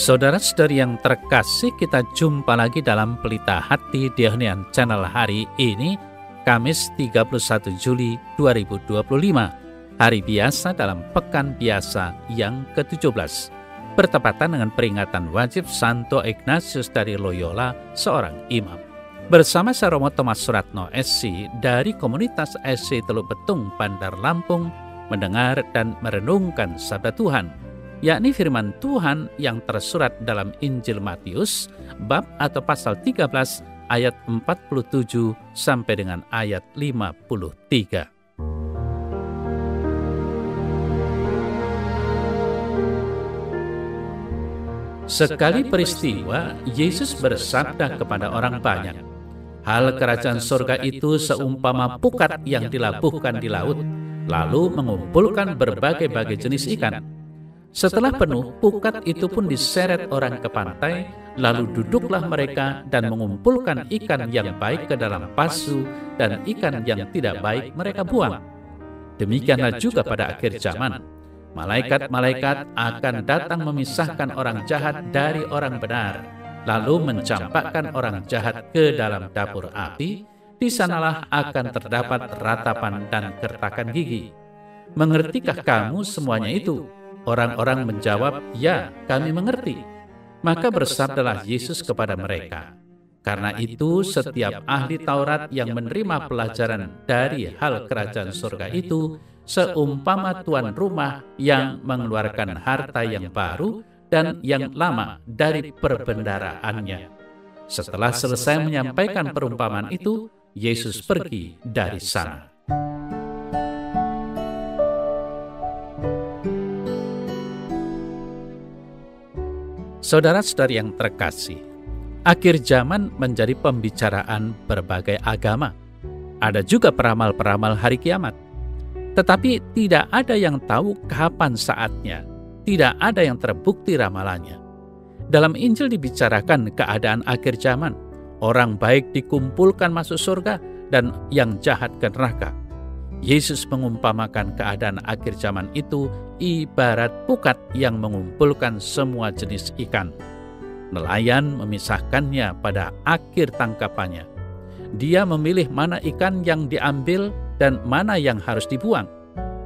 Saudara-saudari yang terkasih, kita jumpa lagi dalam Pelita Hati di Harian Channel hari ini, Kamis 31 Juli 2025, hari biasa dalam Pekan Biasa yang ke-17, bertepatan dengan peringatan wajib Santo Ignatius dari Loyola, seorang imam. Bersama saya Romo Thomas Suratno SC dari komunitas SC Teluk Betung, Bandar Lampung, mendengar dan merenungkan sabda Tuhan, yakni firman Tuhan yang tersurat dalam Injil Matius, bab atau pasal 13, ayat 47 sampai dengan ayat 53. Sekali peristiwa, Yesus bersabda kepada orang banyak, "Hal kerajaan surga itu seumpama pukat yang dilabuhkan di laut, lalu mengumpulkan berbagai-bagai jenis ikan. Setelah penuh, pukat itu pun diseret orang ke pantai, lalu duduklah mereka dan mengumpulkan ikan yang baik ke dalam pasu, dan ikan yang tidak baik mereka buang. Demikianlah juga pada akhir zaman. Malaikat-malaikat akan datang memisahkan orang jahat dari orang benar, lalu mencampakkan orang jahat ke dalam dapur api. Di sanalah akan terdapat ratapan dan kertakan gigi. Mengertikah kamu semuanya itu?" Orang-orang menjawab, "Ya, kami mengerti." Maka bersabdalah Yesus kepada mereka, "Karena itu setiap ahli Taurat yang menerima pelajaran dari hal kerajaan surga itu seumpama tuan rumah yang mengeluarkan harta yang baru dan yang lama dari perbendaraannya." Setelah selesai menyampaikan perumpamaan itu, Yesus pergi dari sana. Saudara-saudari yang terkasih, akhir zaman menjadi pembicaraan berbagai agama. Ada juga peramal-peramal hari kiamat. Tetapi tidak ada yang tahu kapan saatnya. Tidak ada yang terbukti ramalannya. Dalam Injil dibicarakan keadaan akhir zaman. Orang baik dikumpulkan masuk surga dan yang jahat ke neraka. Yesus mengumpamakan keadaan akhir zaman itu ibarat pukat yang mengumpulkan semua jenis ikan. Nelayan memisahkannya pada akhir tangkapannya. Dia memilih mana ikan yang diambil dan mana yang harus dibuang.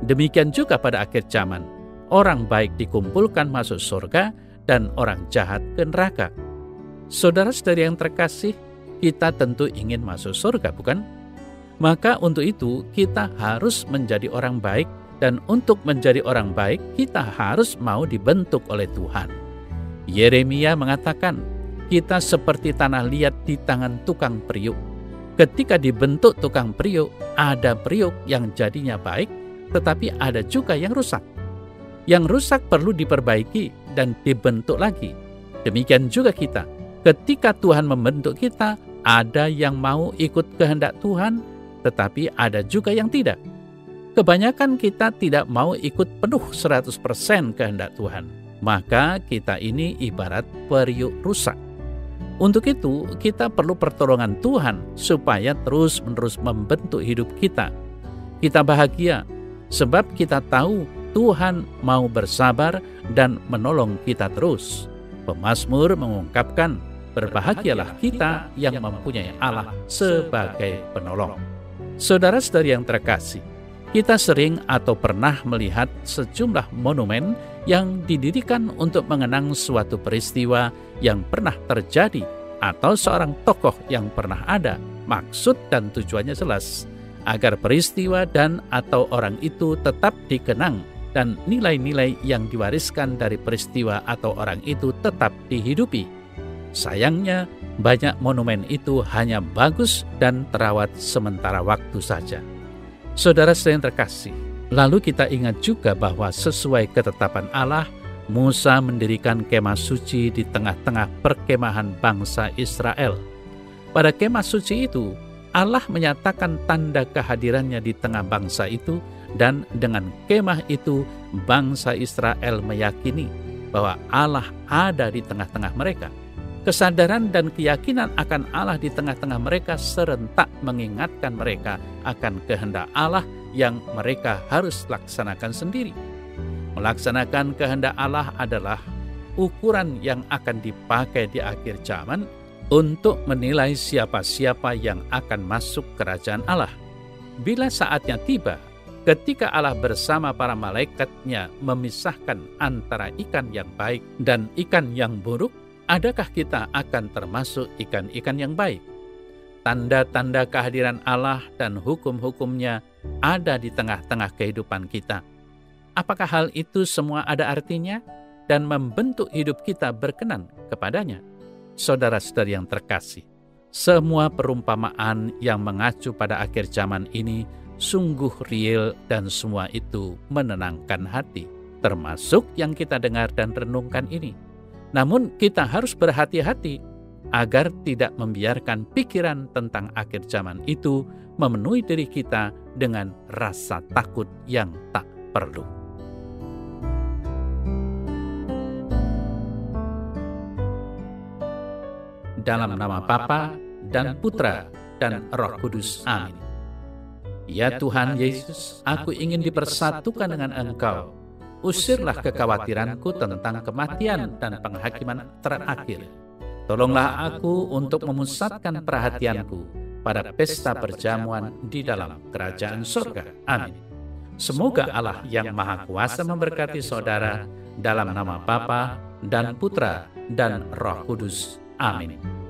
Demikian juga pada akhir zaman. Orang baik dikumpulkan masuk surga dan orang jahat ke neraka. Saudara-saudari yang terkasih, kita tentu ingin masuk surga, bukan? Maka untuk itu kita harus menjadi orang baik, dan untuk menjadi orang baik kita harus mau dibentuk oleh Tuhan. Yeremia mengatakan, kita seperti tanah liat di tangan tukang periuk. Ketika dibentuk tukang periuk, ada periuk yang jadinya baik, tetapi ada juga yang rusak. Yang rusak perlu diperbaiki dan dibentuk lagi. Demikian juga kita. Ketika Tuhan membentuk kita, ada yang mau ikut kehendak Tuhan, tetapi ada juga yang tidak. Kebanyakan kita tidak mau ikut penuh 100% kehendak Tuhan. Maka kita ini ibarat periuk rusak. Untuk itu, kita perlu pertolongan Tuhan supaya terus-menerus membentuk hidup kita. Kita bahagia, sebab kita tahu Tuhan mau bersabar dan menolong kita terus. Pemazmur mengungkapkan, berbahagialah kita yang mempunyai Allah sebagai penolong. Saudara-saudari yang terkasih, kita sering atau pernah melihat sejumlah monumen yang didirikan untuk mengenang suatu peristiwa yang pernah terjadi atau seorang tokoh yang pernah ada. Maksud dan tujuannya jelas, agar peristiwa dan atau orang itu tetap dikenang dan nilai-nilai yang diwariskan dari peristiwa atau orang itu tetap dihidupi. Sayangnya, banyak monumen itu hanya bagus dan terawat sementara waktu saja. Saudara-saudara yang terkasih, lalu kita ingat juga bahwa sesuai ketetapan Allah, Musa mendirikan kemah suci di tengah-tengah perkemahan bangsa Israel. Pada kemah suci itu, Allah menyatakan tanda kehadirannya di tengah bangsa itu, dan dengan kemah itu, bangsa Israel meyakini bahwa Allah ada di tengah-tengah mereka. Kesadaran dan keyakinan akan Allah di tengah-tengah mereka serentak mengingatkan mereka akan kehendak Allah yang mereka harus laksanakan sendiri. Melaksanakan kehendak Allah adalah ukuran yang akan dipakai di akhir zaman untuk menilai siapa-siapa yang akan masuk kerajaan Allah. Bila saatnya tiba, ketika Allah bersama para malaikatnya memisahkan antara ikan yang baik dan ikan yang buruk, adakah kita akan termasuk ikan-ikan yang baik? Tanda-tanda kehadiran Allah dan hukum-hukumnya ada di tengah-tengah kehidupan kita. Apakah hal itu semua ada artinya dan membentuk hidup kita berkenan kepadanya? Saudara-saudari yang terkasih, semua perumpamaan yang mengacu pada akhir zaman ini sungguh real dan semua itu menenangkan hati, termasuk yang kita dengar dan renungkan ini. Namun kita harus berhati-hati agar tidak membiarkan pikiran tentang akhir zaman itu memenuhi diri kita dengan rasa takut yang tak perlu. Dalam nama Bapa dan Putra dan Roh Kudus. Amin. Ya Tuhan Yesus, aku ingin dipersatukan dengan Engkau. Usirlah kekhawatiranku tentang kematian dan penghakiman terakhir. Tolonglah aku untuk memusatkan perhatianku pada pesta perjamuan di dalam kerajaan surga. Amin. Semoga Allah yang Maha Kuasa memberkati saudara dalam nama Bapa dan Putra dan Roh Kudus. Amin.